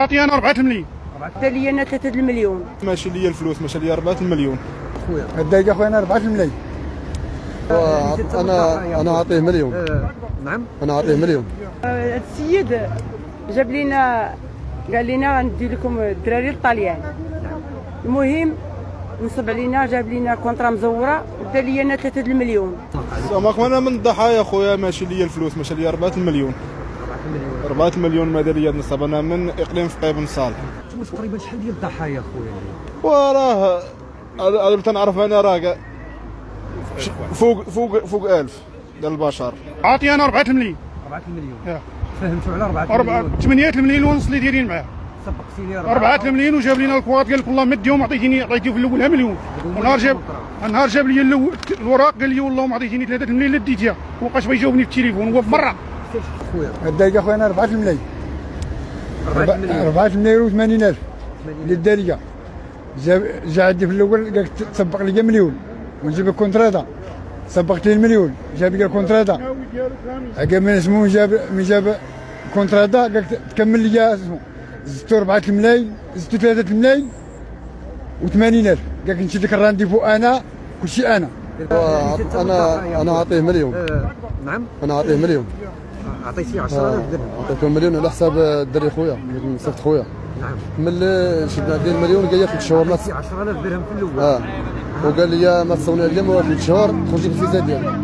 عطي انا 4 الملايين. حتى لي انا 3 المليون. ماشي ليا الفلوس، ماشي ليا 4 المليون. خويا هداك اخويا انا 4 الملايين. انا اعطيه مليون. نعم انا اعطيه مليون. هذا السيد جاب لنا قال لنا غندي لكم الدراري الطاليان. المهم نصب علينا جاب لنا كونطرا مزوره ودار لي انا 3 المليون. سامحك انا من الضحايا خويا، ماشي ليا الفلوس، ماشي ليا 4 المليون. 4 المليون ماذا ليا نصب، انا من اقليم فقيه بن صالح. واش تقريبا شحال ديال الضحايا خويا؟ وراه انا تنعرف انا راه فوق 1000 ديال البشر. عطي انا 4 الملايين. 4 المليون فهمتوا على 4 4 مليون. 8 الملايين ونص اللي دايرين معاه. سبقتيني 4 الملايين وجاب لنا الكواط قال لك والله مديهم عطيتيني في الاولها مليون. ونهار جاب لي الوراق قال لي والله ما عطيتيني 3 الملايين اللي ديتيها، ومابقاش بيجاوبني في التليفون هو مره. خويا هداك اخويا انا 4 الملايين. 4 الملايين و80 الف للدارجه. جا عندي في الاول قال لك تسبق لي مليون ونجيب الكونتراتا، سبقت لي المليون جاب لي الكونتراتا. قال من اسمه من جاب كونتراتا قال لك تكمل لي اسمه، زدتو 4 الملايين، زدتو 3 الملايين و80 الف. قال لك نشد لك الرانديفو انا كلشي انا. انا اعطيه مليون. نعم انا اعطيه مليون. عطيتيه 10000 درهم. عطيته مليون على حساب الدري خويا، صيفط خويا. نعم ملي شدنا عليه المليون قال لي 3 شهور ما 10000 درهم في الاول. وقال لي ما تصوني عليا 3 شهور تخرج الفيزا ديالك.